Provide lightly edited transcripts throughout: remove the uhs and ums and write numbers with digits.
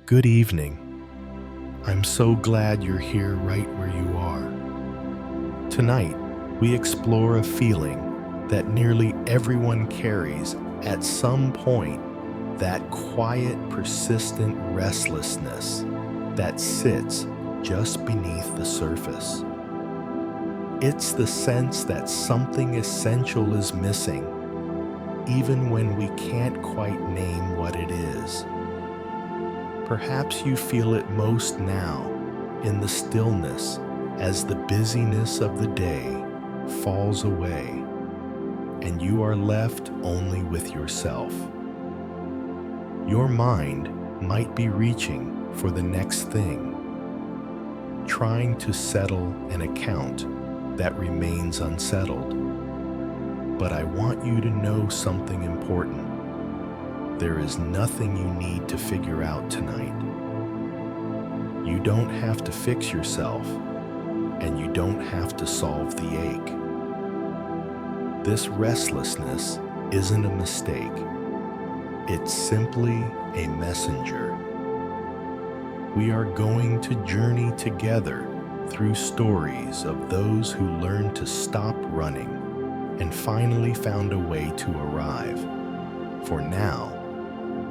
Good evening. I'm so glad you're here right where you are. Tonight, we explore a feeling that nearly everyone carries at some point, that quiet, persistent restlessness that sits just beneath the surface. It's the sense that something essential is missing, even when we can't quite name what it is. Perhaps you feel it most now in the stillness as the busyness of the day falls away and you are left only with yourself. Your mind might be reaching for the next thing, trying to settle an account that remains unsettled. But I want you to know something important. There is nothing you need to figure out tonight. You don't have to fix yourself, and you don't have to solve the ache. This restlessness isn't a mistake. It's simply a messenger. We are going to journey together through stories of those who learned to stop running and finally found a way to arrive. For now,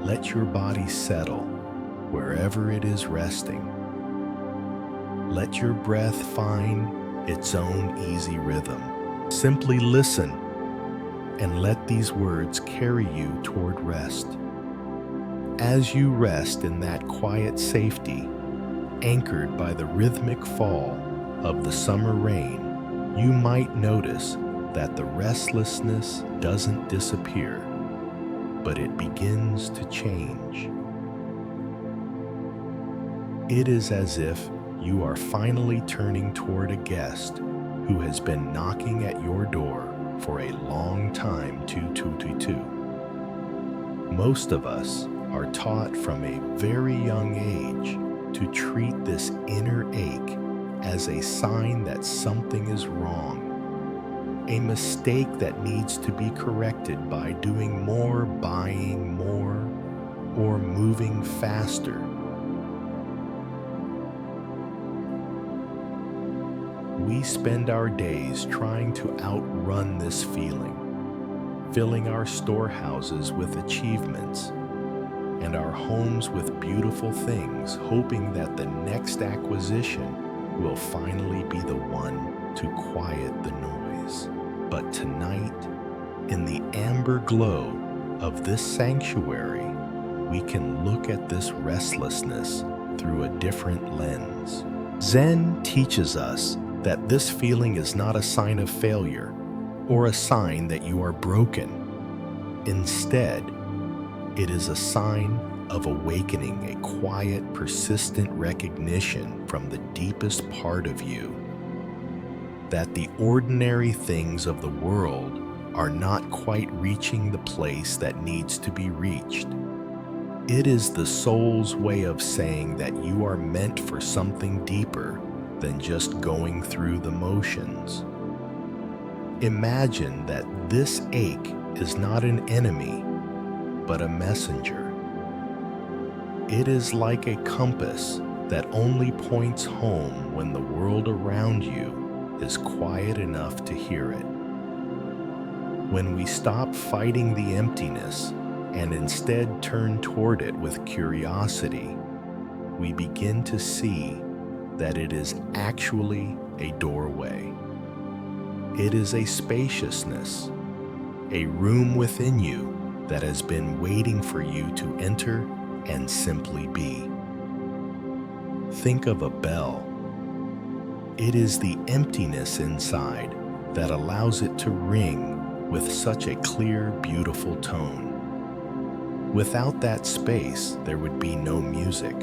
let your body settle wherever it is resting. Let your breath find its own easy rhythm. Simply listen and let these words carry you toward rest. As you rest in that quiet safety, anchored by the rhythmic fall of the summer rain, you might notice that the restlessness doesn't disappear, but it begins to change. It is as if you are finally turning toward a guest who has been knocking at your door for a long time to. Most of us are taught from a very young age to treat this inner ache as a sign that something is wrong. A mistake that needs to be corrected by doing more, buying more, or moving faster. We spend our days trying to outrun this feeling, filling our storehouses with achievements and our homes with beautiful things, hoping that the next acquisition will finally be the one to quiet the noise. But tonight, in the amber glow of this sanctuary, we can look at this restlessness through a different lens. Zen teaches us that this feeling is not a sign of failure or a sign that you are broken. Instead, it is a sign of awakening, a quiet, persistent recognition from the deepest part of you that the ordinary things of the world are not quite reaching the place that needs to be reached. It is the soul's way of saying that you are meant for something deeper than just going through the motions. Imagine that this ache is not an enemy, but a messenger. It is like a compass that only points home when the world around you is quiet enough to hear it. When we stop fighting the emptiness and instead turn toward it with curiosity, we begin to see that it is actually a doorway. It is a spaciousness, a room within you that has been waiting for you to enter and simply be. Think of a bell. It is the emptiness inside that allows it to ring with such a clear, beautiful tone. Without that space, there would be no music.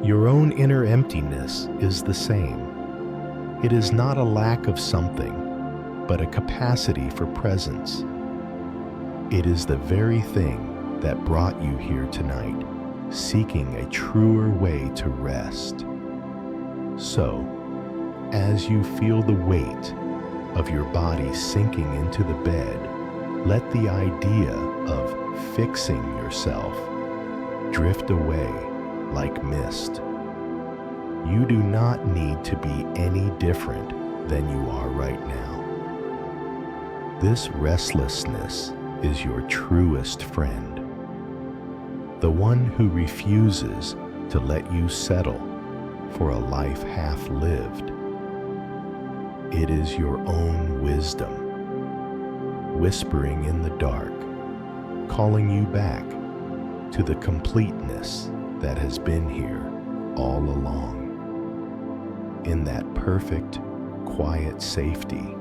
Your own inner emptiness is the same. It is not a lack of something, but a capacity for presence. It is the very thing that brought you here tonight, seeking a truer way to rest. So, as you feel the weight of your body sinking into the bed, let the idea of fixing yourself drift away like mist. You do not need to be any different than you are right now. This restlessness is your truest friend, the one who refuses to let you settle for a life half lived. It is your own wisdom, whispering in the dark, calling you back to the completeness that has been here all along. In that perfect, quiet safety,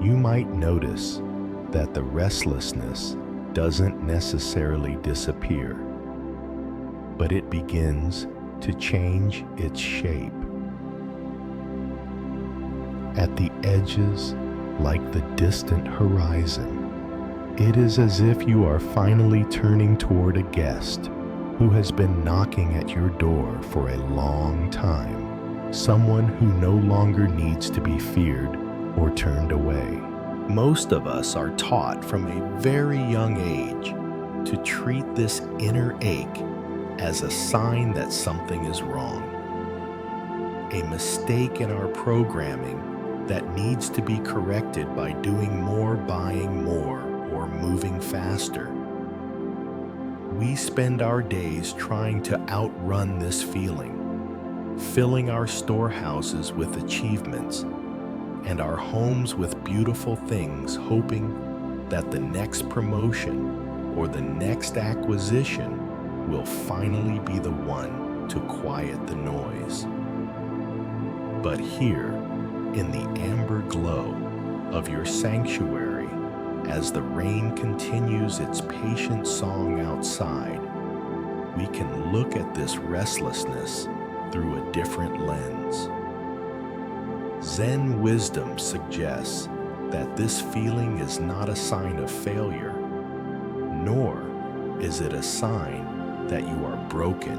you might notice that the restlessness doesn't necessarily disappear, but it begins to change its shape. At the edges, like the distant horizon, it is as if you are finally turning toward a guest who has been knocking at your door for a long time, someone who no longer needs to be feared or turned away. Most of us are taught from a very young age to treat this inner ache as a sign that something is wrong, a mistake in our programming that needs to be corrected by doing more, buying more, or moving faster. We spend our days trying to outrun this feeling, filling our storehouses with achievements and our homes with beautiful things, hoping that the next promotion or the next acquisition will finally be the one to quiet the noise. But here, in the amber glow of your sanctuary, as the rain continues its patient song outside, we can look at this restlessness through a different lens. Zen wisdom suggests that this feeling is not a sign of failure, nor is it a sign that you are broken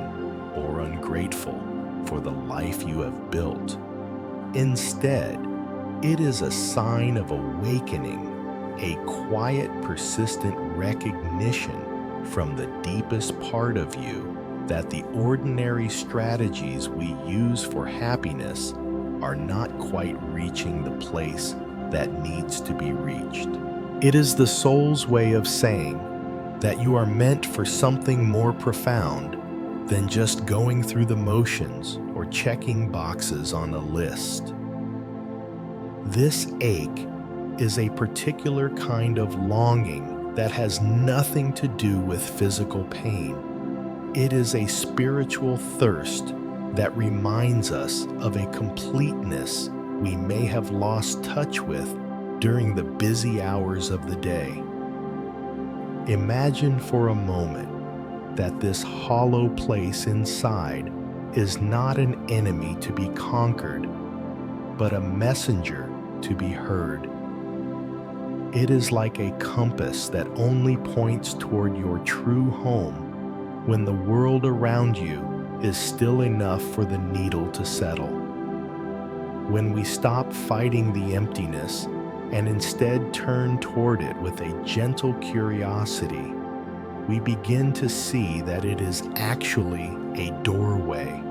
or ungrateful for the life you have built. Instead, it is a sign of awakening, a quiet, persistent recognition from the deepest part of you that the ordinary strategies we use for happiness are not quite reaching the place that needs to be reached. It is the soul's way of saying that you are meant for something more profound than just going through the motions or checking boxes on a list. This ache is a particular kind of longing that has nothing to do with physical pain. It is a spiritual thirst that reminds us of a completeness we may have lost touch with during the busy hours of the day. Imagine for a moment that this hollow place inside is not an enemy to be conquered, but a messenger to be heard. It is like a compass that only points toward your true home when the world around you is still enough for the needle to settle. When we stop fighting the emptiness and instead turn toward it with a gentle curiosity, we begin to see that it is actually a doorway.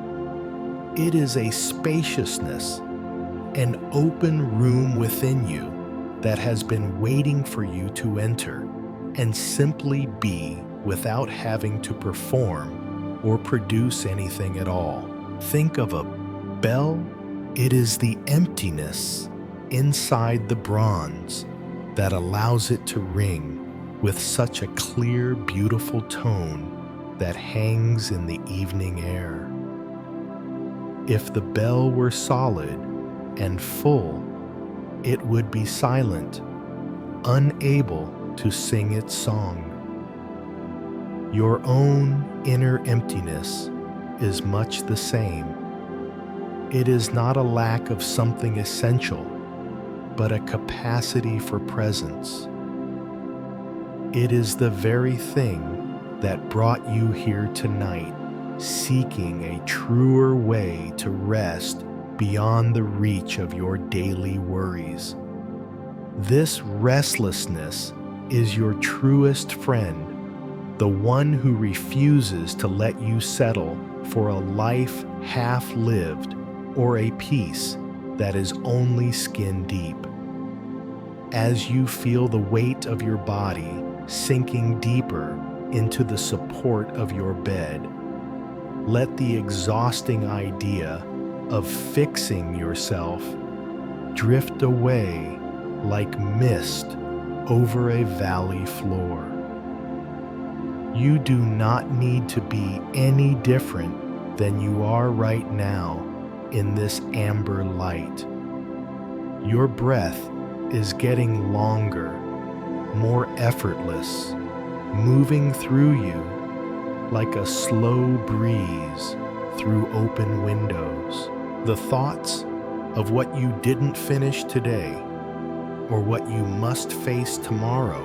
It is a spaciousness, an open room within you that has been waiting for you to enter and simply be without having to perform or produce anything at all. Think of a bell. It is the emptiness inside the bronze that allows it to ring with such a clear, beautiful tone that hangs in the evening air. If the bell were solid and full, it would be silent, unable to sing its song. Your own inner emptiness is much the same. It is not a lack of something essential, but a capacity for presence. It is the very thing that brought you here tonight, seeking a truer way to rest beyond the reach of your daily worries. This restlessness is your truest friend, the one who refuses to let you settle for a life half lived or a peace that is only skin deep. As you feel the weight of your body sinking deeper into the support of your bed, let the exhausting idea of fixing yourself drift away like mist over a valley floor. You do not need to be any different than you are right now in this amber light. Your breath is getting longer, more effortless, moving through you like a slow breeze through open windows. The thoughts of what you didn't finish today or what you must face tomorrow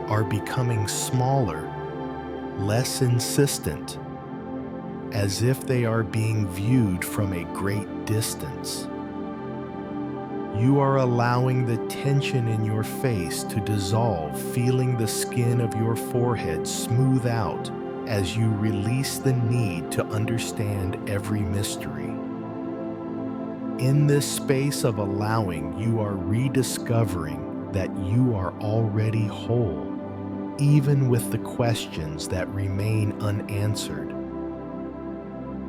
are becoming smaller, less insistent, as if they are being viewed from a great distance. You are allowing the tension in your face to dissolve, feeling the skin of your forehead smooth out as you release the need to understand every mystery. In this space of allowing, you are rediscovering that you are already whole, even with the questions that remain unanswered.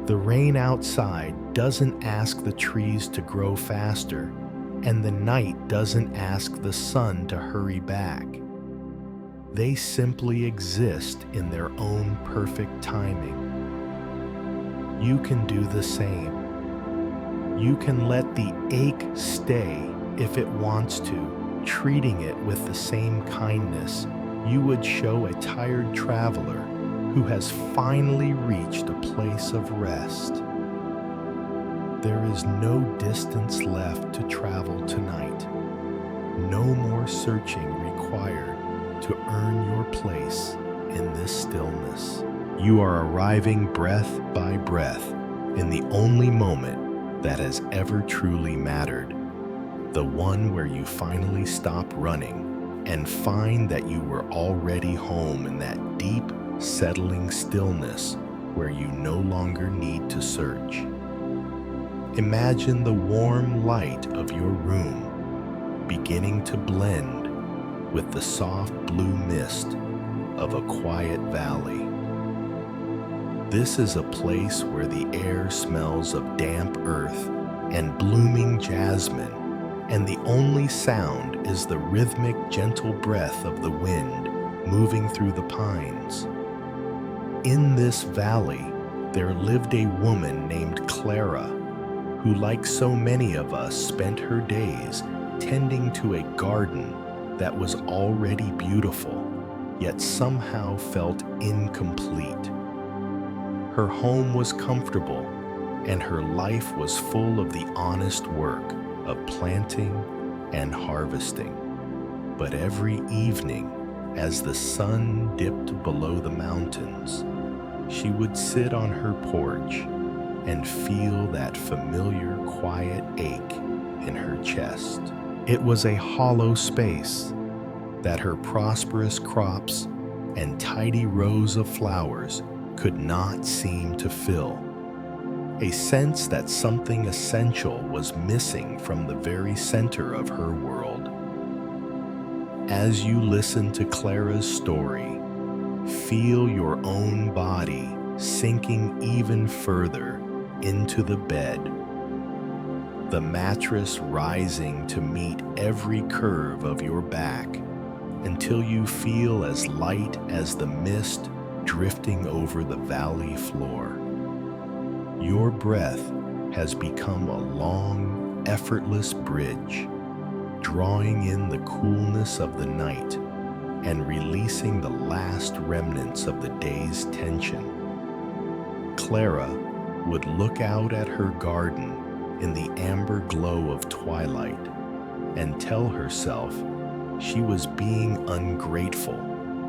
The rain outside doesn't ask the trees to grow faster, and the night doesn't ask the sun to hurry back. They simply exist in their own perfect timing. You can do the same. You can let the ache stay if it wants to, treating it with the same kindness you would show a tired traveler who has finally reached a place of rest. There is no distance left to travel tonight. No more searching required to earn your place in this stillness. You are arriving breath by breath in the only moment that has ever truly mattered, the one where you finally stop running and find that you were already home in that deep, settling stillness where you no longer need to search. Imagine the warm light of your room beginning to blend with the soft blue mist of a quiet valley. This is a place where the air smells of damp earth and blooming jasmine, and the only sound is the rhythmic, gentle breath of the wind moving through the pines. In this valley, there lived a woman named Clara, who, like so many of us, spent her days tending to a garden that was already beautiful, yet somehow felt incomplete. Her home was comfortable, and her life was full of the honest work of planting and harvesting. But every evening, as the sun dipped below the mountains, she would sit on her porch and feel that familiar quiet ache in her chest. It was a hollow space that her prosperous crops and tidy rows of flowers could not seem to fill. A sense that something essential was missing from the very center of her world. As you listen to Clara's story, feel your own body sinking even further into the bed, the mattress rising to meet every curve of your back until you feel as light as the mist drifting over the valley floor. Your breath has become a long, effortless bridge, drawing in the coolness of the night and releasing the last remnants of the day's tension. Clara would look out at her garden in the amber glow of twilight and tell herself she was being ungrateful,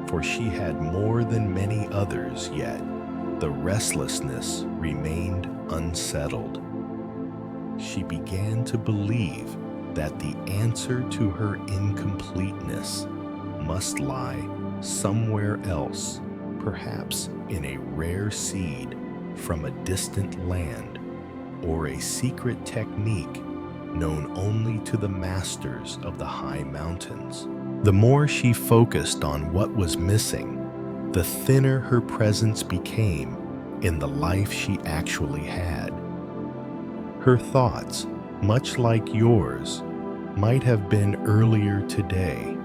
for she had more than many others, yet the restlessness remained unsettled. She began to believe that the answer to her incompleteness must lie somewhere else, perhaps in a rare seed from a distant land or a secret technique known only to the masters of the high mountains. The more she focused on what was missing, the thinner her presence became in the life she actually had. Her thoughts, much like yours, might have been earlier today,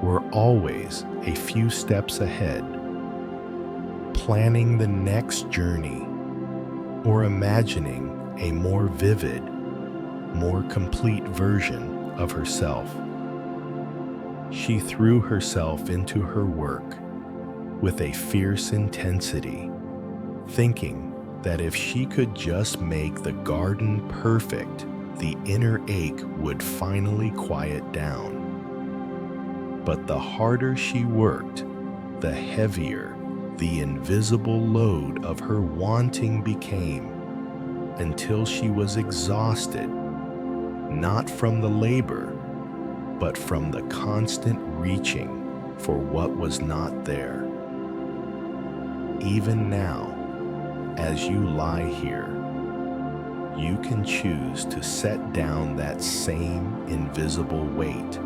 were always a few steps ahead, planning the next journey or imagining a more vivid, more complete version of herself. She threw herself into her work with a fierce intensity, thinking that if she could just make the garden perfect, the inner ache would finally quiet down. But the harder she worked, the heavier the invisible load of her wanting became, until she was exhausted, not from the labor, but from the constant reaching for what was not there. Even now, as you lie here, you can choose to set down that same invisible weight,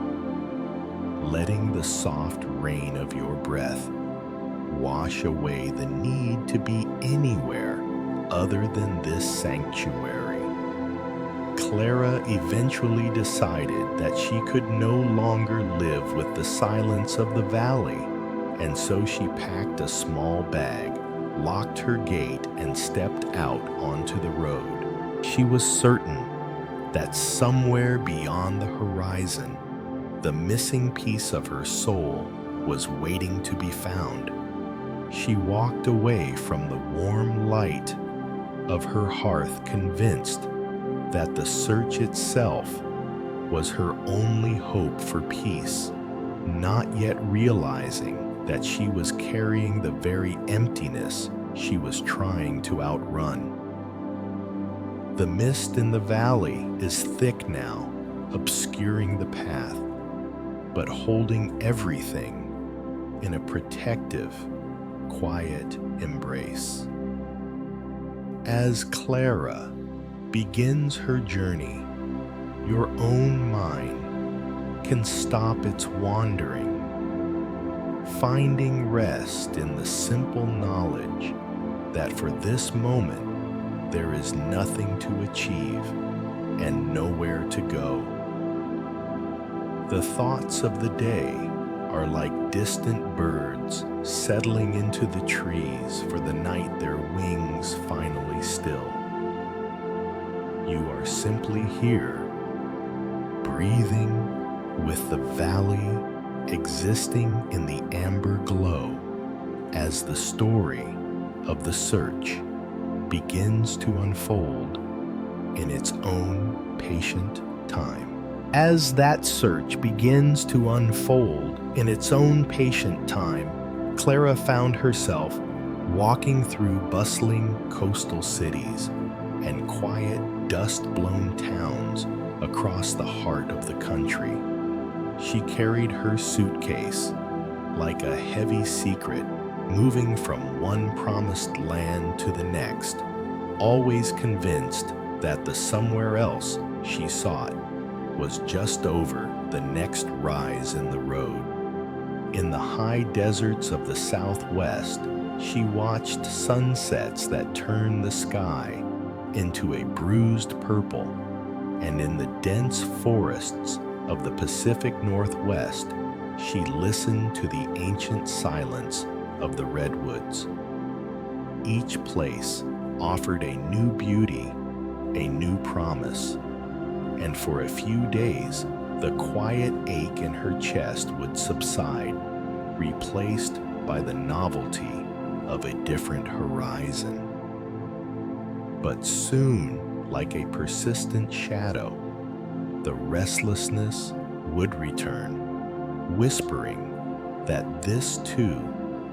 letting the soft rain of your breath wash away the need to be anywhere other than this sanctuary. Clara eventually decided that she could no longer live with the silence of the valley, and so she packed a small bag, locked her gate, and stepped out onto the road. She was certain that somewhere beyond the horizon, the missing piece of her soul was waiting to be found. She walked away from the warm light of her hearth, convinced that the search itself was her only hope for peace, not yet realizing that she was carrying the very emptiness she was trying to outrun. The mist in the valley is thick now, obscuring the path, but holding everything in a protective, quiet embrace. As Clara begins her journey, your own mind can stop its wandering, finding rest in the simple knowledge that for this moment there is nothing to achieve and nowhere to go. The thoughts of the day are like distant birds settling into the trees for the night their wings finally still. You are simply here, breathing with the valley existing in the amber glow as the story of the search begins to unfold in its own patient time. As that search begins to unfold in its own patient time, Clara found herself walking through bustling coastal cities and quiet, dust-blown towns across the heart of the country. She carried her suitcase like a heavy secret, moving from one promised land to the next, always convinced that the somewhere else she sought was just over the next rise in the road. In the high deserts of the Southwest, she watched sunsets that turned the sky into a bruised purple, and in the dense forests of the Pacific Northwest, she listened to the ancient silence of the redwoods. Each place offered a new beauty, a new promise, and for a few days, the quiet ache in her chest would subside, replaced by the novelty of a different horizon. But soon, like a persistent shadow, the restlessness would return, whispering that this too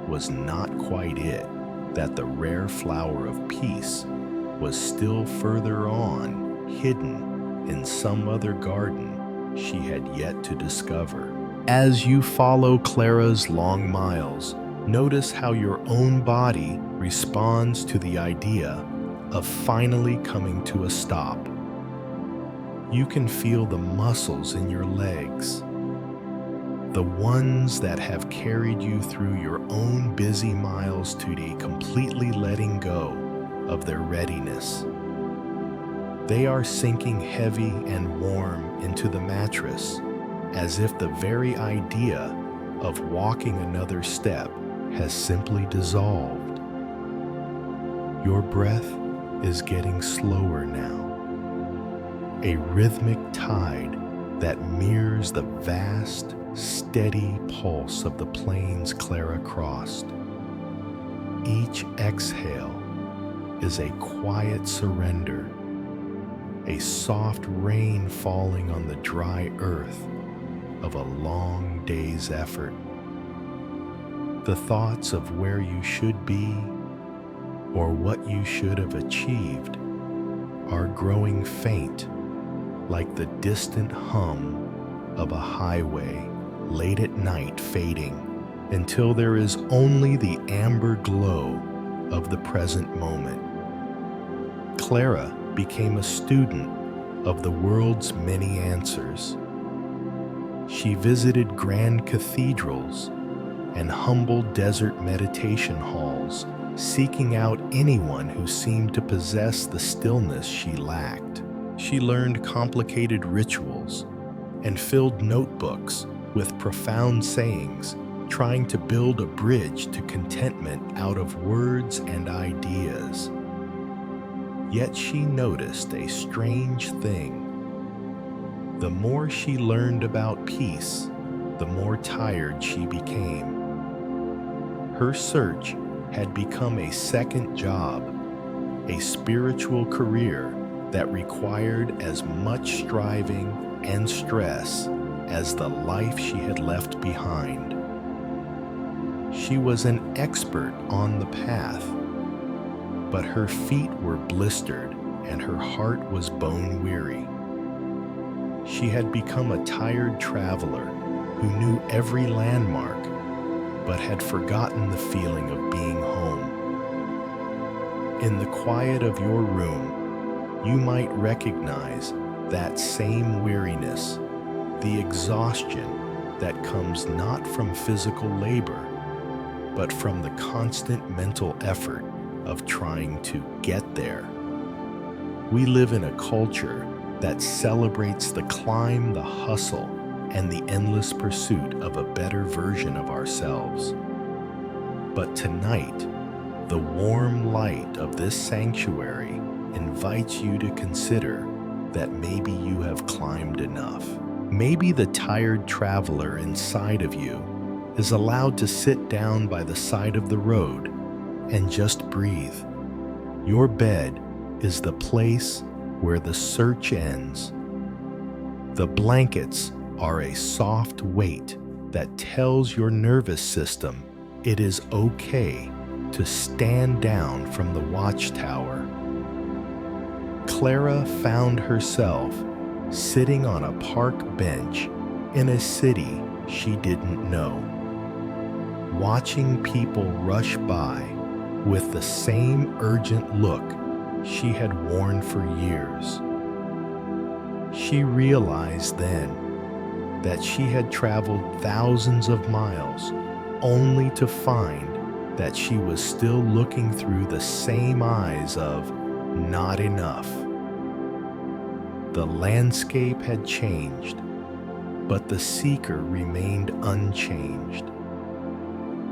was not quite it, that the rare flower of peace was still further on, hidden in some other garden she had yet to discover. As you follow Clara's long miles, notice how your own body responds to the idea of finally coming to a stop. You can feel the muscles in your legs, the ones that have carried you through your own busy miles today, completely letting go of their readiness. They are sinking heavy and warm into the mattress, as if the very idea of walking another step has simply dissolved. Your breath is getting slower now, a rhythmic tide that mirrors the vast, steady pulse of the plains Clara crossed. Each exhale is a quiet surrender, a soft rain falling on the dry earth of a long day's effort. The thoughts of where you should be or what you should have achieved are growing faint, like the distant hum of a highway late at night fading, until there is only the amber glow of the present moment. Clara became a student of the world's many answers. She visited grand cathedrals and humble desert meditation halls, seeking out anyone who seemed to possess the stillness she lacked. She learned complicated rituals and filled notebooks with profound sayings, trying to build a bridge to contentment out of words and ideas. Yet she noticed a strange thing. The more she learned about peace, the more tired she became. Her search had become a second job, a spiritual career that required as much striving and stress as the life she had left behind. She was an expert on the path, but her feet were blistered and her heart was bone-weary. She had become a tired traveler who knew every landmark, but had forgotten the feeling of being home. In the quiet of your room, you might recognize that same weariness, the exhaustion that comes not from physical labor, but from the constant mental effort of trying to get there. We live in a culture that celebrates the climb, the hustle, and the endless pursuit of a better version of ourselves. But tonight, the warm light of this sanctuary invites you to consider that maybe you have climbed enough. Maybe the tired traveler inside of you is allowed to sit down by the side of the road and just breathe. Your bed is the place where the search ends. The blankets are a soft weight that tells your nervous system it is okay to stand down from the watchtower. Clara found herself sitting on a park bench in a city she didn't know, watching people rush by with the same urgent look she had worn for years. She realized then that she had traveled thousands of miles only to find that she was still looking through the same eyes of not enough. The landscape had changed, but the seeker remained unchanged.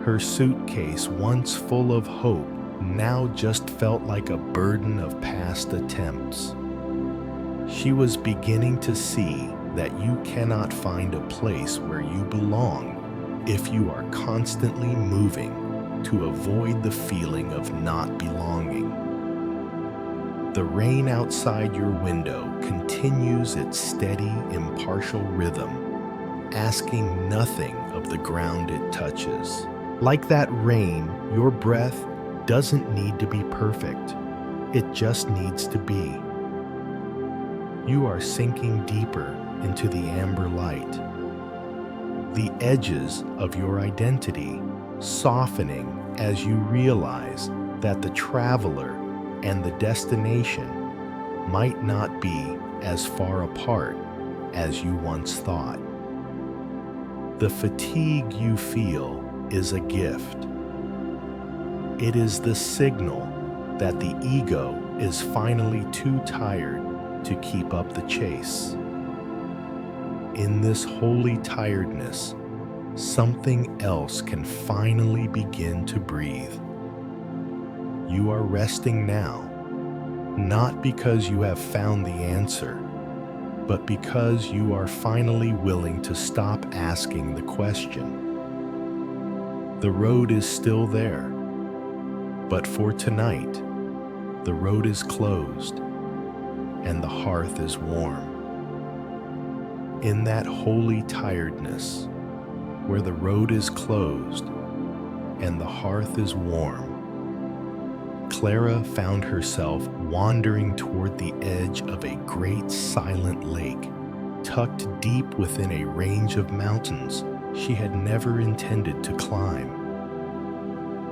Her suitcase, once full of hope, now just felt like a burden of past attempts. She was beginning to see that you cannot find a place where you belong if you are constantly moving to avoid the feeling of not belonging. The rain outside your window continues its steady, impartial rhythm, asking nothing of the ground it touches. Like that rain, your breath doesn't need to be perfect. It just needs to be. You are sinking deeper into the amber light. The edges of your identity softening as you realize that the traveler and the destination might not be as far apart as you once thought. The fatigue you feel is a gift. It is the signal that the ego is finally too tired to keep up the chase. In this holy tiredness, something else can finally begin to breathe. You are resting now, not because you have found the answer, but because you are finally willing to stop asking the question. The road is still there, but for tonight, the road is closed and the hearth is warm. In that holy tiredness, where the road is closed and the hearth is warm, Clara found herself wandering toward the edge of a great silent lake, tucked deep within a range of mountains she had never intended to climb.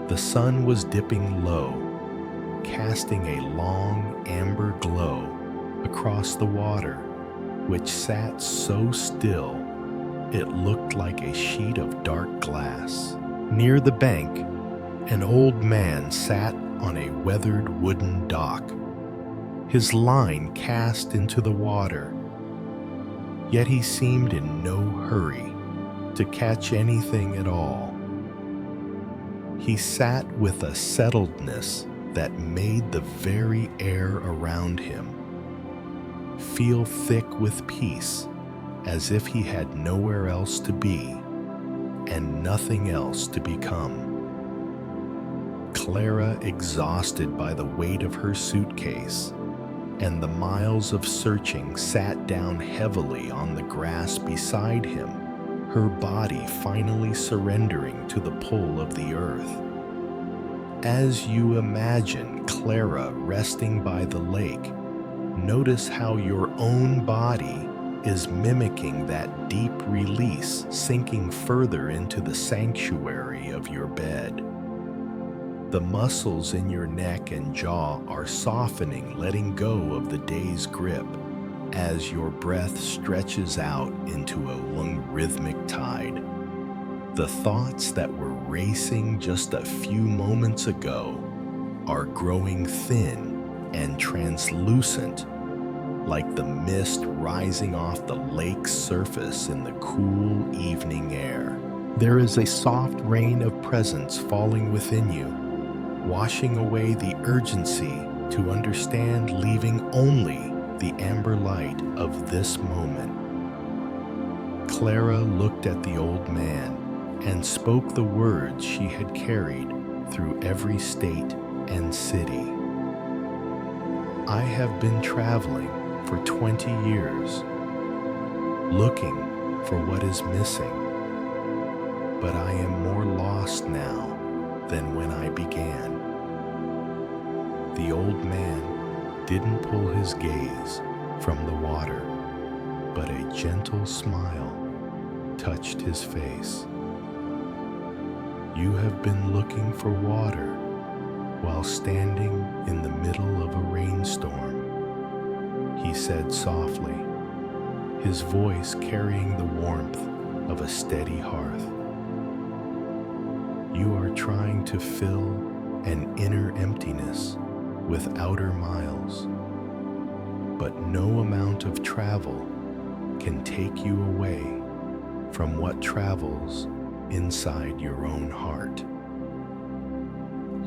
The sun was dipping low, casting a long amber glow across the water, which sat so still it looked like a sheet of dark glass. Near the bank, an old man sat on a weathered wooden dock, his line cast into the water. Yet he seemed in no hurry to catch anything at all. He sat with a settledness that made the very air around him feel thick with peace, as if he had nowhere else to be and nothing else to become. Clara, exhausted by the weight of her suitcase and the miles of searching, sat down heavily on the grass beside him, her body finally surrendering to the pull of the earth. As you imagine Clara resting by the lake, notice how your own body is mimicking that deep release, sinking further into the sanctuary of your bed. The muscles in your neck and jaw are softening, letting go of the day's grip as your breath stretches out into a long rhythmic tide. The thoughts that were racing just a few moments ago are growing thin and translucent, like the mist rising off the lake's surface in the cool evening air. There is a soft rain of presence falling within you, washing away the urgency to understand, leaving only the amber light of this moment. Clara looked at the old man and spoke the words she had carried through every state and city. I have been traveling for 20 years, looking for what is missing, but I am more lost now than when I began. The old man didn't pull his gaze from the water, but a gentle smile touched his face. You have been looking for water while standing in the middle of a rainstorm, he said softly, his voice carrying the warmth of a steady hearth. You are trying to fill an inner emptiness with outer miles, but no amount of travel can take you away from what travels inside your own heart.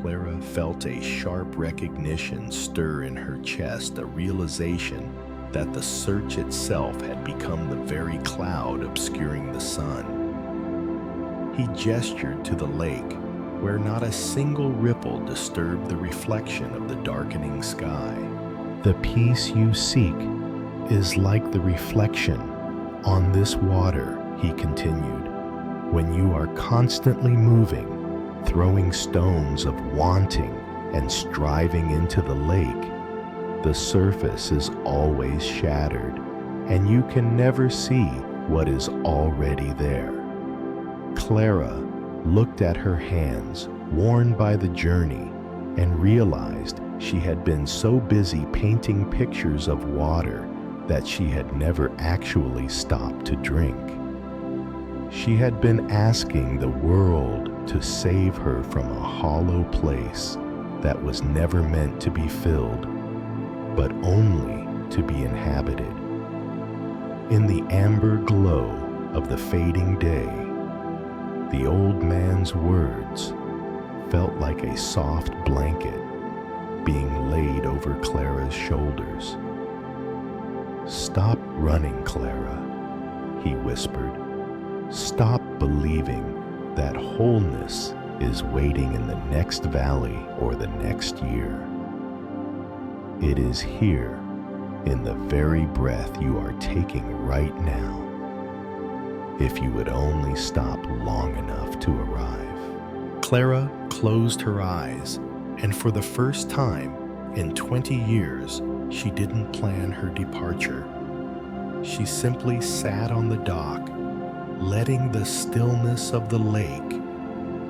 Clara felt a sharp recognition stir in her chest, a realization that the search itself had become the very cloud obscuring the sun. He gestured to the lake, where not a single ripple disturbed the reflection of the darkening sky. The peace you seek is like the reflection on this water, he continued. When you are constantly moving, throwing stones of wanting and striving into the lake, the surface is always shattered, and you can never see what is already there. Clara looked at her hands, worn by the journey, and realized she had been so busy painting pictures of water that she had never actually stopped to drink. She had been asking the world to save her from a hollow place that was never meant to be filled, but only to be inhabited. In the amber glow of the fading day, the old man's words felt like a soft blanket being laid over Clara's shoulders. "Stop running, Clara," he whispered. "Stop believing that wholeness is waiting in the next valley or the next year. It is here, in the very breath you are taking right now, if you would only stop long enough to arrive." Clara closed her eyes, and for the first time in 20 years, she didn't plan her departure. She simply sat on the dock, letting the stillness of the lake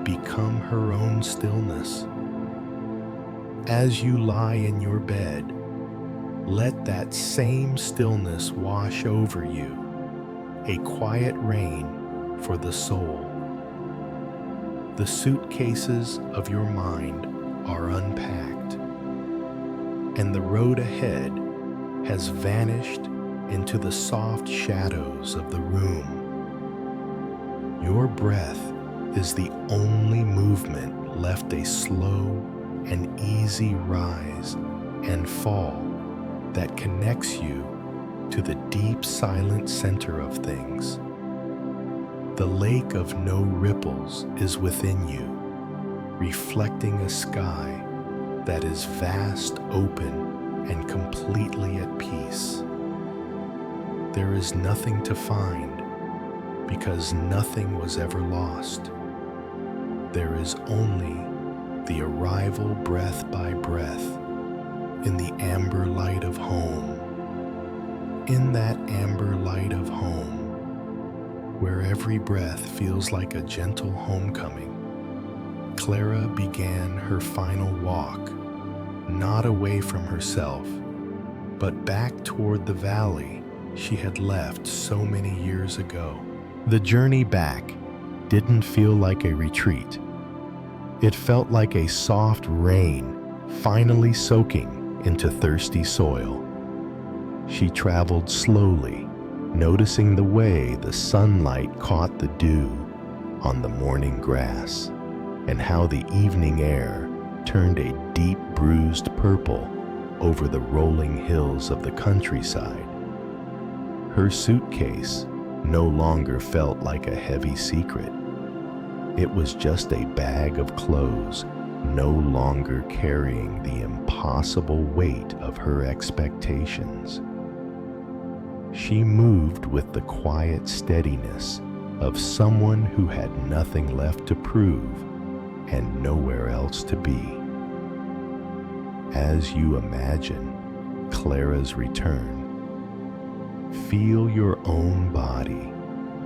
become her own stillness. As you lie in your bed, let that same stillness wash over you, a quiet rain for the soul. The suitcases of your mind are unpacked, and the road ahead has vanished into the soft shadows of the room. Your breath is the only movement left, a slow and easy rise and fall that connects you to the deep silent center of things. The lake of no ripples is within you, reflecting a sky that is vast, open, and completely at peace. There is nothing to find, because nothing was ever lost. There is only the arrival breath by breath in the amber light of home. In that amber light of home, where every breath feels like a gentle homecoming, Clara began her final walk, not away from herself, but back toward the valley she had left so many years ago. The journey back didn't feel like a retreat. It felt like a soft rain finally soaking into thirsty soil. She traveled slowly, noticing the way the sunlight caught the dew on the morning grass, and how the evening air turned a deep bruised purple over the rolling hills of the countryside. Her suitcase no longer felt like a heavy secret. It was just a bag of clothes, no longer carrying the impossible weight of her expectations. She moved with the quiet steadiness of someone who had nothing left to prove and nowhere else to be. As you imagine Clara's return, feel your own body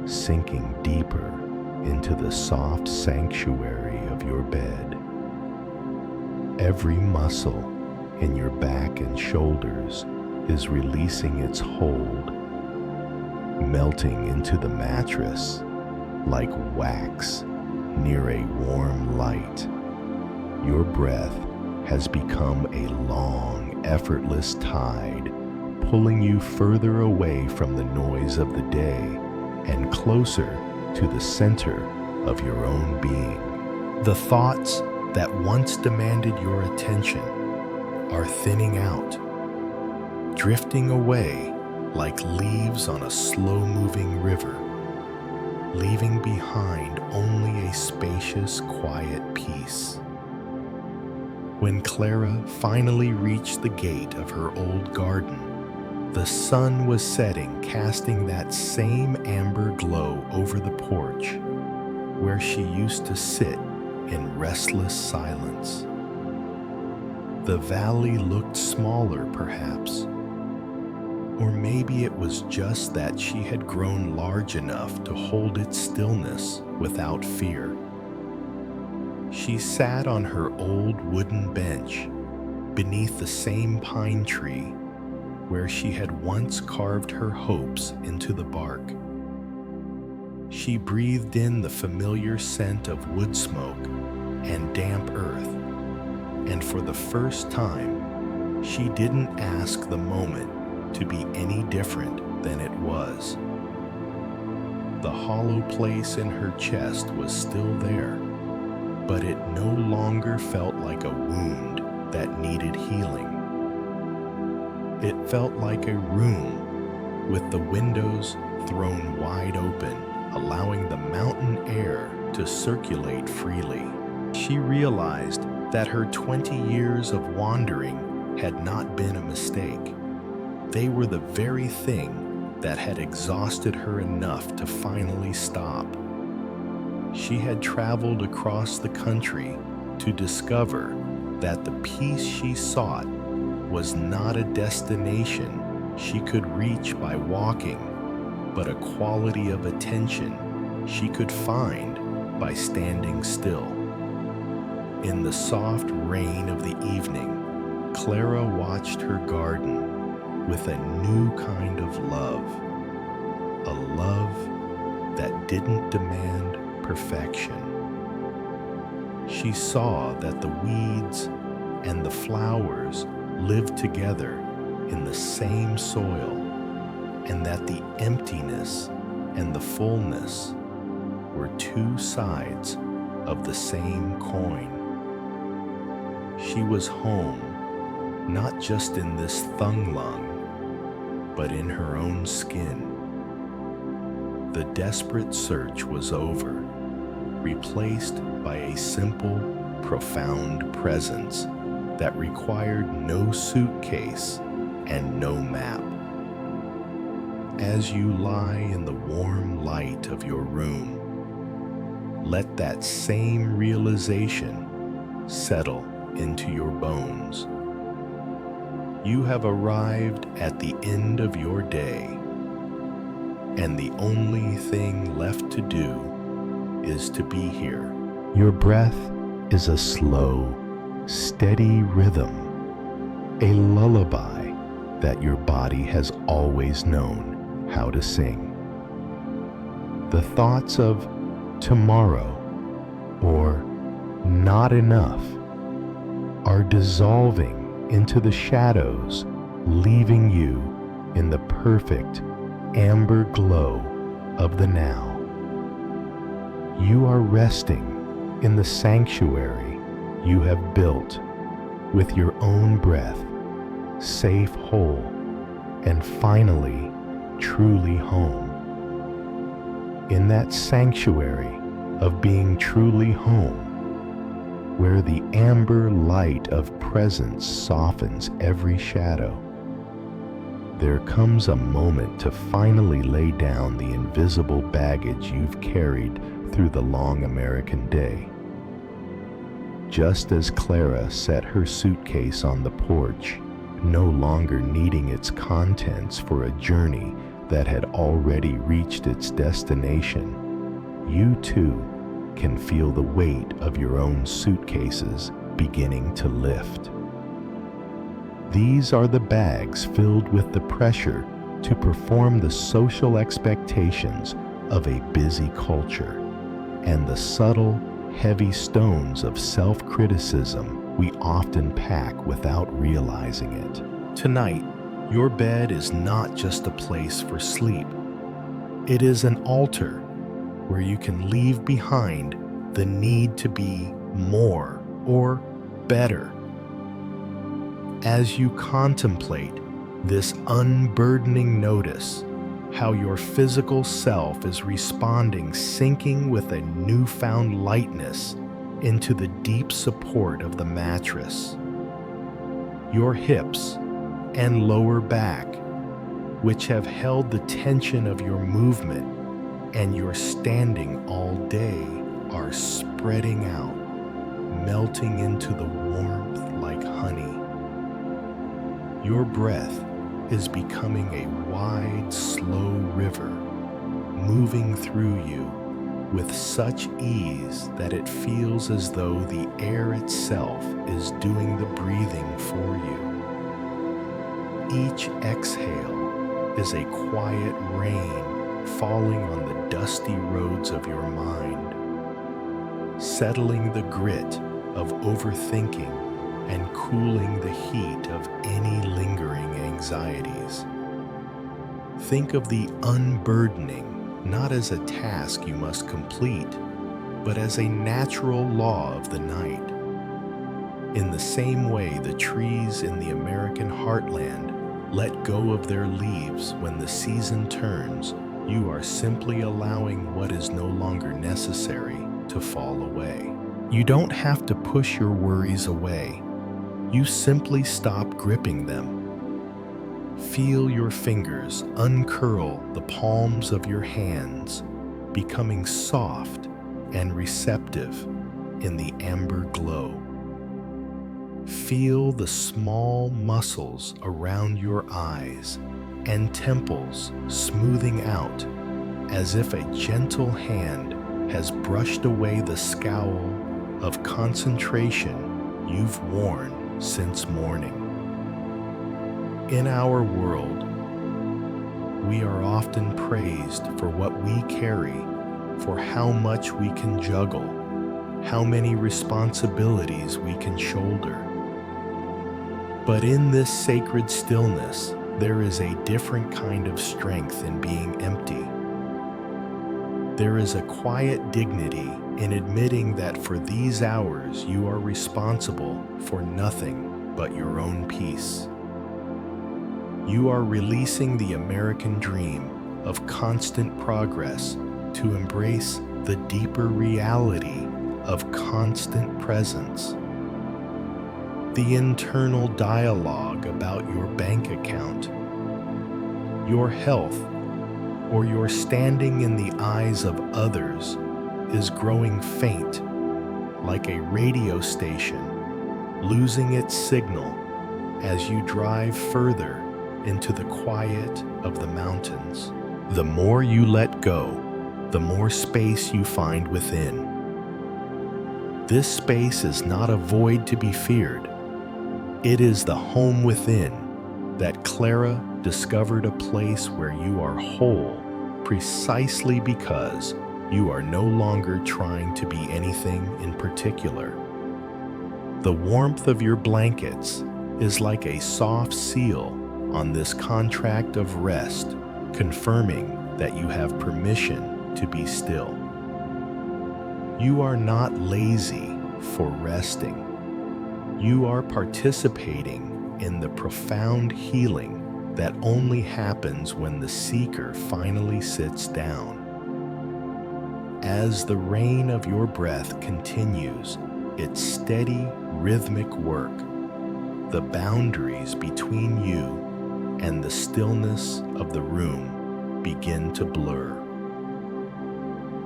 sinking deeper into the soft sanctuary of your bed. Every muscle in your back and shoulders is releasing its hold, melting into the mattress like wax near a warm light. Your breath has become a long, effortless tide, pulling you further away from the noise of the day and closer to the center of your own being. The thoughts that once demanded your attention are thinning out, drifting away like leaves on a slow-moving river, leaving behind only a spacious, quiet peace. When Clara finally reached the gate of her old garden, the sun was setting, casting that same amber glow over the porch where she used to sit in restless silence. The valley looked smaller, perhaps, or maybe it was just that she had grown large enough to hold its stillness without fear. She sat on her old wooden bench beneath the same pine tree where she had once carved her hopes into the bark. She breathed in the familiar scent of wood smoke and damp earth, and for the first time, she didn't ask the moment to be any different than it was. The hollow place in her chest was still there, but it no longer felt like a wound that needed healing. It felt like a room with the windows thrown wide open, allowing the mountain air to circulate freely. She realized that her 20 years of wandering had not been a mistake. They were the very thing that had exhausted her enough to finally stop. She had traveled across the country to discover that the peace she sought was not a destination she could reach by walking, but a quality of attention she could find by standing still. In the soft rain of the evening, Clara watched her garden with a new kind of love, a love that didn't demand perfection. She saw that the weeds and the flowers lived together in the same soil, and that the emptiness and the fullness were two sides of the same coin. She was home, not just in this thung lung, but in her own skin. The desperate search was over, replaced by a simple, profound presence that required no suitcase and no map. As you lie in the warm light of your room, let that same realization settle into your bones. You have arrived at the end of your day, and the only thing left to do is to be here. Your breath is a slow, steady rhythm, a lullaby that your body has always known how to sing. The thoughts of tomorrow or not enough are dissolving into the shadows, leaving you in the perfect amber glow of the now. You are resting in the sanctuary you have built with your own breath, safe, whole, and finally truly home. In that sanctuary of being truly home, where the amber light of presence softens every shadow, there comes a moment to finally lay down the invisible baggage you've carried through the long American day. Just as Clara set her suitcase on the porch, no longer needing its contents for a journey that had already reached its destination, you too can feel the weight of your own suitcases beginning to lift. These are the bags filled with the pressure to perform the social expectations of a busy culture, and the subtle, heavy stones of self-criticism we often pack without realizing it. Tonight, your bed is not just a place for sleep. It is an altar where you can leave behind the need to be more or better. As you contemplate this unburdening notice, how your physical self is responding, sinking with a newfound lightness into the deep support of the mattress. Your hips and lower back, which have held the tension of your movement and your standing all day, are spreading out, melting into the warmth like honey. Your breath is becoming a wide, slow river, moving through you, with such ease that it feels as though the air itself is doing the breathing for you. Each exhale is a quiet rain falling on the dusty roads of your mind, settling the grit of overthinking and cooling the heat of any lingering anxieties. Think of the unburdening not as a task you must complete, but as a natural law of the night. In the same way the trees in the American heartland let go of their leaves when the season turns, you are simply allowing what is no longer necessary to fall away. You don't have to push your worries away. You simply stop gripping them. Feel your fingers uncurl the palms of your hands, becoming soft and receptive in the amber glow. Feel the small muscles around your eyes and temples smoothing out as if a gentle hand has brushed away the scowl of concentration you've worn since morning. In our world, we are often praised for what we carry, for how much we can juggle, how many responsibilities we can shoulder. But in this sacred stillness, there is a different kind of strength in being empty. There is a quiet dignity in admitting that for these hours you are responsible for nothing but your own peace. You are releasing the American dream of constant progress to embrace the deeper reality of constant presence. The internal dialogue about your bank account, your health, or your standing in the eyes of others is growing faint, like a radio station losing its signal as you drive further into the quiet of the mountains. The more you let go, the more space you find within. This space is not a void to be feared. It is the home within that Clara discovered, a place where you are whole precisely because you are no longer trying to be anything in particular. The warmth of your blankets is like a soft seal on this contract of rest, confirming that you have permission to be still. You are not lazy for resting. You are participating in the profound healing that only happens when the seeker finally sits down. As the rain of your breath continues its steady, rhythmic work, the boundaries between you and the stillness of the room begin to blur.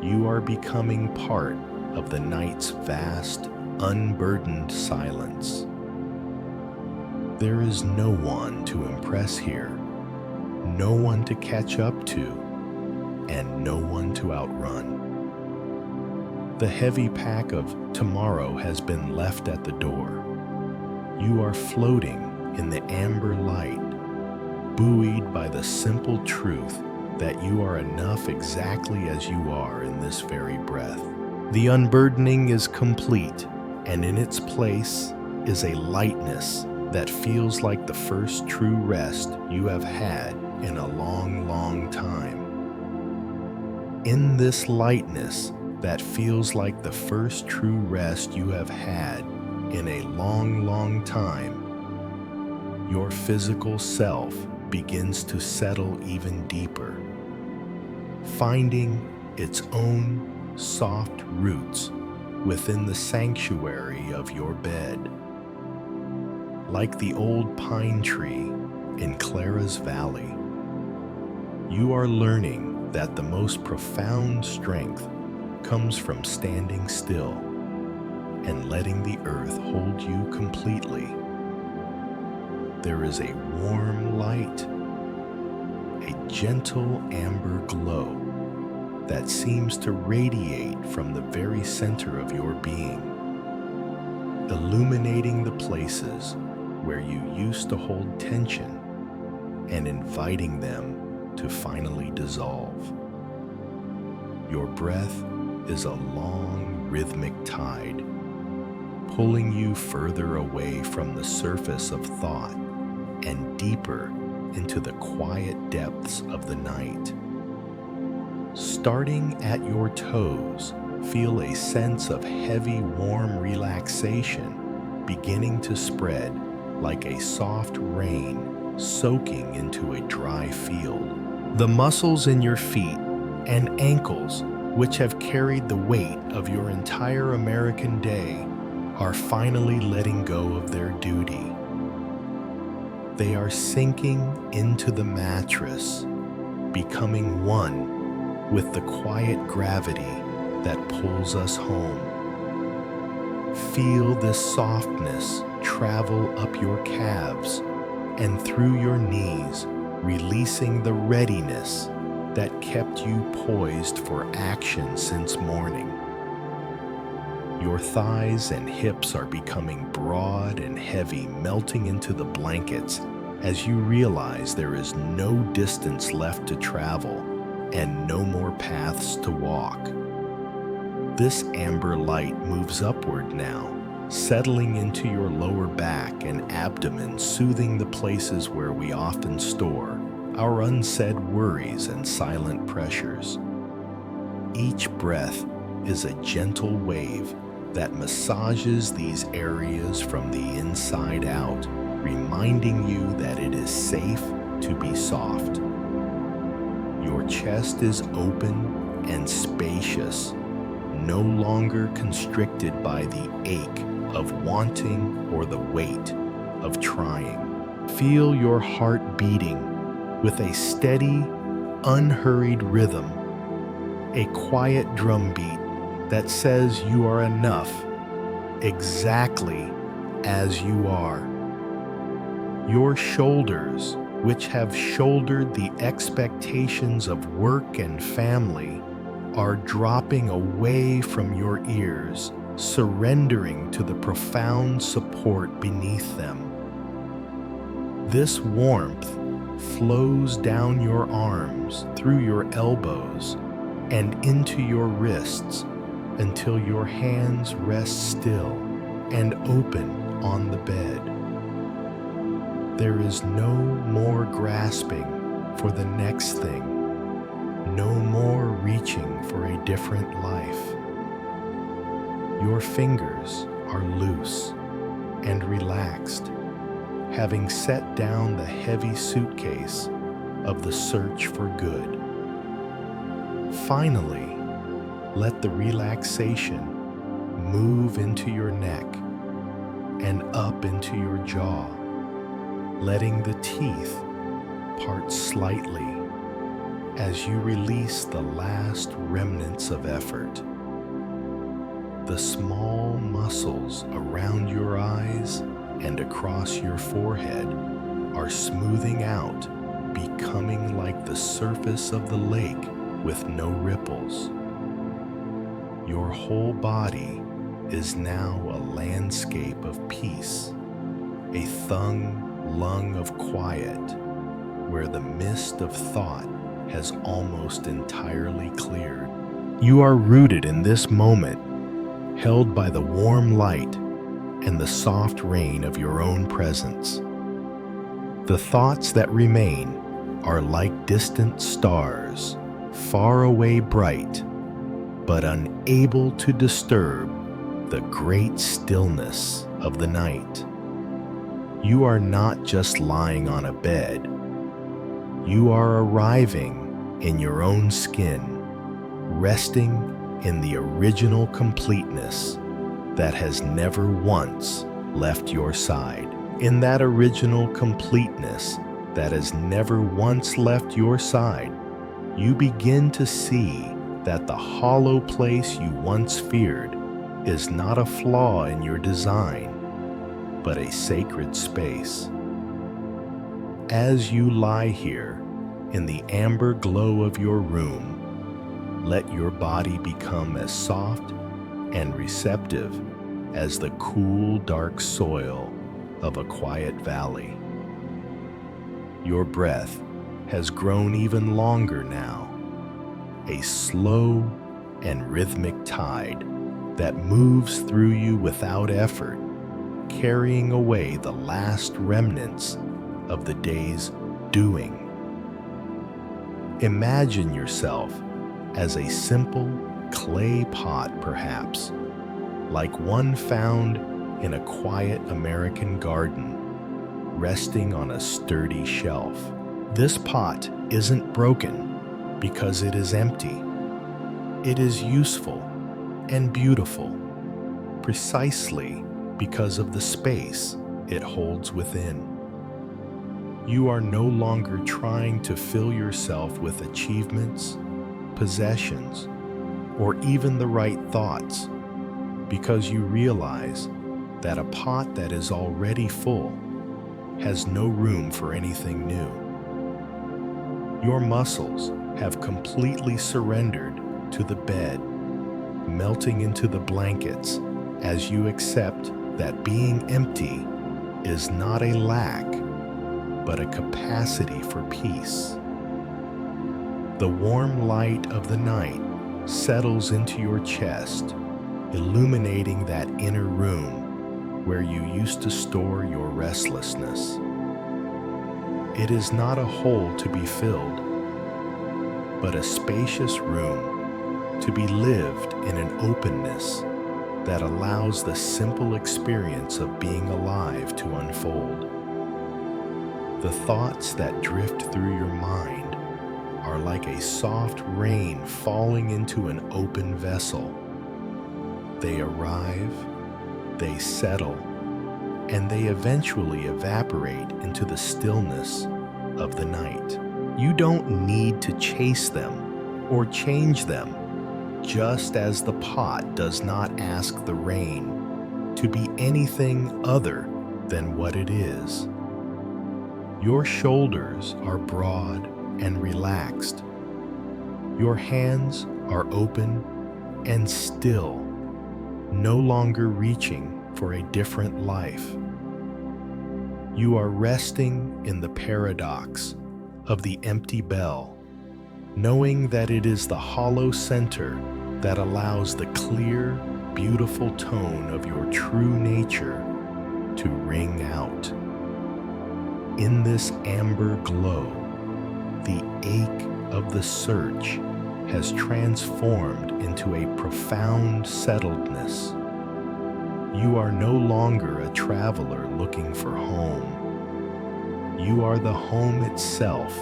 You are becoming part of the night's vast, unburdened silence. There is no one to impress here, no one to catch up to, and no one to outrun. The heavy pack of tomorrow has been left at the door. You are floating in the amber light, buoyed by the simple truth that you are enough exactly as you are in this very breath. The unburdening is complete, and in its place is a lightness that feels like the first true rest you have had in a long, long time. In this lightness that feels like the first true rest you have had in a long, long time, your physical self begins to settle even deeper, finding its own soft roots within the sanctuary of your bed. Like the old pine tree in Clara's valley, you are learning that the most profound strength comes from standing still and letting the earth hold you completely. There is a warm light, a gentle amber glow, that seems to radiate from the very center of your being, illuminating the places where you used to hold tension and inviting them to finally dissolve. Your breath is a long, rhythmic tide, pulling you further away from the surface of thought and deeper into the quiet depths of the night. Starting at your toes, feel a sense of heavy, warm relaxation beginning to spread like a soft rain soaking into a dry field. The muscles in your feet and ankles, which have carried the weight of your entire American day, are finally letting go of their duty. They are sinking into the mattress, becoming one with the quiet gravity that pulls us home. Feel this softness travel up your calves and through your knees, releasing the readiness that kept you poised for action since morning. Your thighs and hips are becoming broad and heavy, melting into the blankets as you realize there is no distance left to travel and no more paths to walk. This amber light moves upward now, settling into your lower back and abdomen, soothing the places where we often store our unsaid worries and silent pressures. Each breath is a gentle wave that massages these areas from the inside out, reminding you that it is safe to be soft. Your chest is open and spacious, no longer constricted by the ache of wanting or the weight of trying. Feel your heart beating with a steady, unhurried rhythm, a quiet drumbeat that says you are enough, exactly as you are. Your shoulders, which have shouldered the expectations of work and family, are dropping away from your ears, surrendering to the profound support beneath them. This warmth flows down your arms, through your elbows, and into your wrists until your hands rest still and open on the bed. There is no more grasping for the next thing, no more reaching for a different life. Your fingers are loose and relaxed, having set down the heavy suitcase of the search for good. Finally, let the relaxation move into your neck and up into your jaw, letting the teeth part slightly as you release the last remnants of effort. The small muscles around your eyes and across your forehead are smoothing out, becoming like the surface of the lake with no ripples. Your whole body is now a landscape of peace, a lung of quiet, where the mist of thought has almost entirely cleared. You are rooted in this moment, held by the warm light and the soft rain of your own presence. The thoughts that remain are like distant stars, far away bright, but unable to disturb the great stillness of the night. You are not just lying on a bed. You are arriving in your own skin, resting in the original completeness that has never once left your side. In that original completeness that has never once left your side, you begin to see that the hollow place you once feared is not a flaw in your design, but a sacred space. As you lie here in the amber glow of your room, Let your body become as soft and receptive as the cool, dark soil of a quiet valley. Your breath has grown even longer now, a slow and rhythmic tide that moves through you without effort, carrying away the last remnants of the day's doing. Imagine yourself as a simple clay pot, perhaps, like one found in a quiet American garden, resting on a sturdy shelf. This pot isn't broken because it is empty. It is useful and beautiful precisely because of the space it holds within. You are no longer trying to fill yourself with achievements, possessions, or even the right thoughts, because you realize that a pot that is already full has no room for anything new. Your muscles have completely surrendered to the bed, melting into the blankets as you accept that being empty is not a lack, but a capacity for peace. The warm light of the night settles into your chest, illuminating that inner room where you used to store your restlessness. It is not a hole to be filled, but a spacious room to be lived in an openness that allows the simple experience of being alive to unfold. The thoughts that drift through your mind are like a soft rain falling into an open vessel. They arrive, they settle, and they eventually evaporate into the stillness of the night. You don't need to chase them or change them, just as the pot does not ask the rain to be anything other than what it is. Your shoulders are broad and relaxed. Your hands are open and still, no longer reaching for a different life. You are resting in the paradox of the empty bell, knowing that it is the hollow center that allows the clear, beautiful tone of your true nature to ring out. In this amber glow, the ache of the search has transformed into a profound settledness. You are no longer a traveler looking for home. You are the home itself,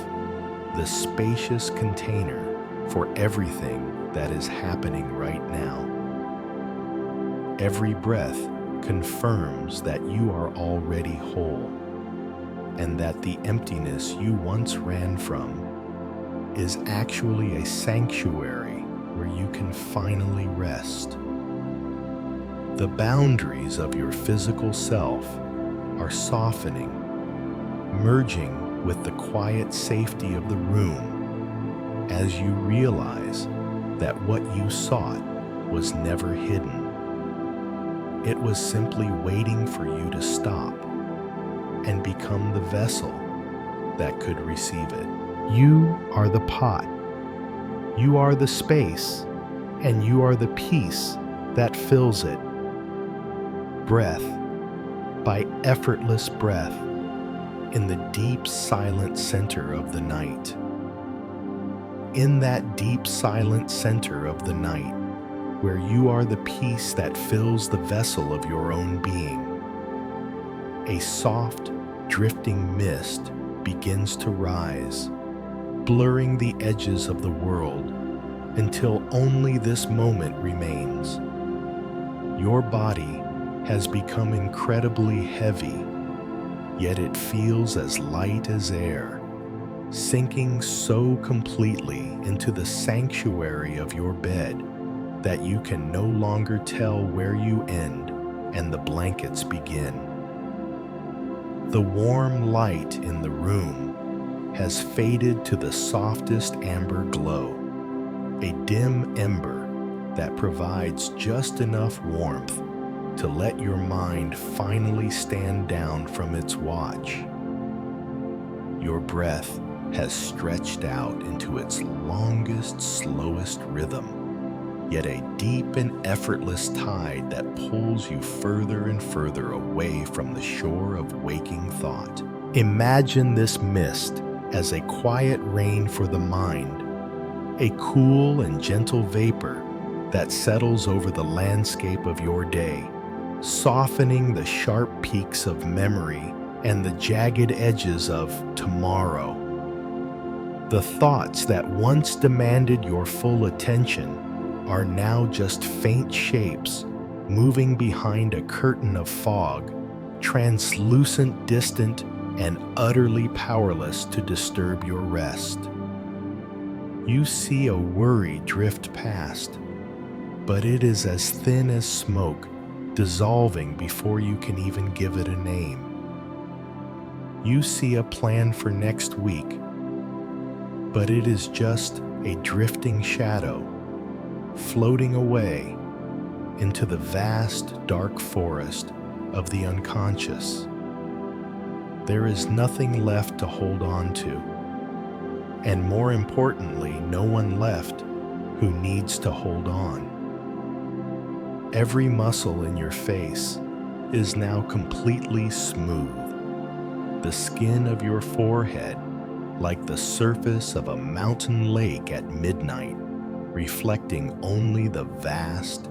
the spacious container for everything that is happening right now. Every breath confirms that you are already whole, and that the emptiness you once ran from is actually a sanctuary where you can finally rest. The boundaries of your physical self are softening, merging with the quiet safety of the room as you realize that what you sought was never hidden. It was simply waiting for you to stop and become the vessel that could receive it. You are the pot. You are the space, and you are the peace that fills it. Breath by effortless breath in the deep silent center of the night. In that deep silent center of the night, where you are the peace that fills the vessel of your own being, a soft, drifting mist begins to rise, blurring the edges of the world until only this moment remains. Your body has become incredibly heavy, yet it feels as light as air, sinking so completely into the sanctuary of your bed that you can no longer tell where you end and the blankets begin. The warm light in the room has faded to the softest amber glow, a dim ember that provides just enough warmth to let your mind finally stand down from its watch. Your breath has stretched out into its longest, slowest rhythm, yet a deep and effortless tide that pulls you further and further away from the shore of waking thought. Imagine this mist as a quiet rain for the mind, a cool and gentle vapor that settles over the landscape of your day, softening the sharp peaks of memory and the jagged edges of tomorrow. The thoughts that once demanded your full attention are now just faint shapes moving behind a curtain of fog, translucent, distant, and utterly powerless to disturb your rest. You see a worry drift past, but it is as thin as smoke, dissolving before you can even give it a name. You see a plan for next week, but it is just a drifting shadow, floating away into the vast, dark forest of the unconscious. There is nothing left to hold on to, and more importantly, no one left who needs to hold on. Every muscle in your face is now completely smooth. The skin of your forehead, like the surface of a mountain lake at midnight, reflecting only the vast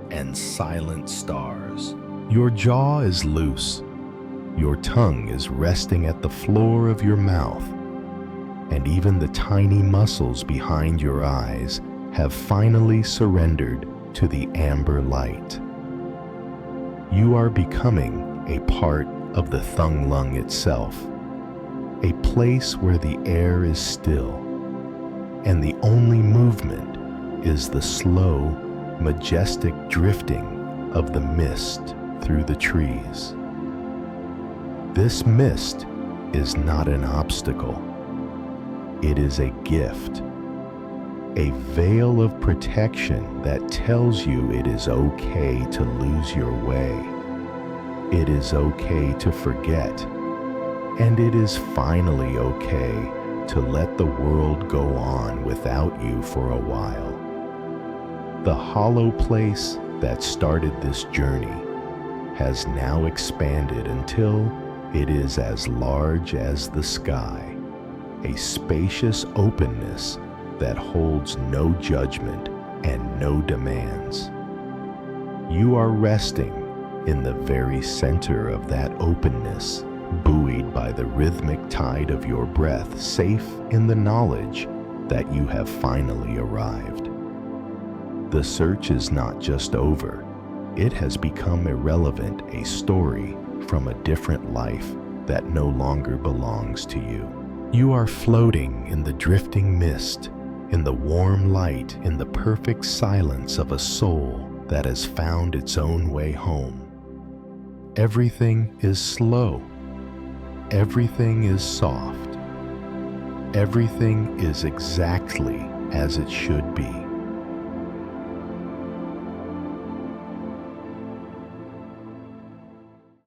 and silent stars. Your jaw is loose. Your tongue is resting at the floor of your mouth, and even the tiny muscles behind your eyes have finally surrendered to the amber light. You are becoming a part of the Thung Lung itself, a place where the air is still, and the only movement is the slow, majestic drifting of the mist through the trees. This mist is not an obstacle. It is a gift, a veil of protection that tells you it is okay to lose your way. It is okay to forget, and it is finally okay to let the world go on without you for a while. The hollow place that started this journey has now expanded until it is as large as the sky, a spacious openness that holds no judgment and no demands. You are resting in the very center of that openness, buoyed by the rhythmic tide of your breath, safe in the knowledge that you have finally arrived. The search is not just over. It has become irrelevant, a story from a different life that no longer belongs to you. You are floating in the drifting mist, in the warm light, in the perfect silence of a soul that has found its own way home. Everything is slow. Everything is soft. Everything is exactly as it should be.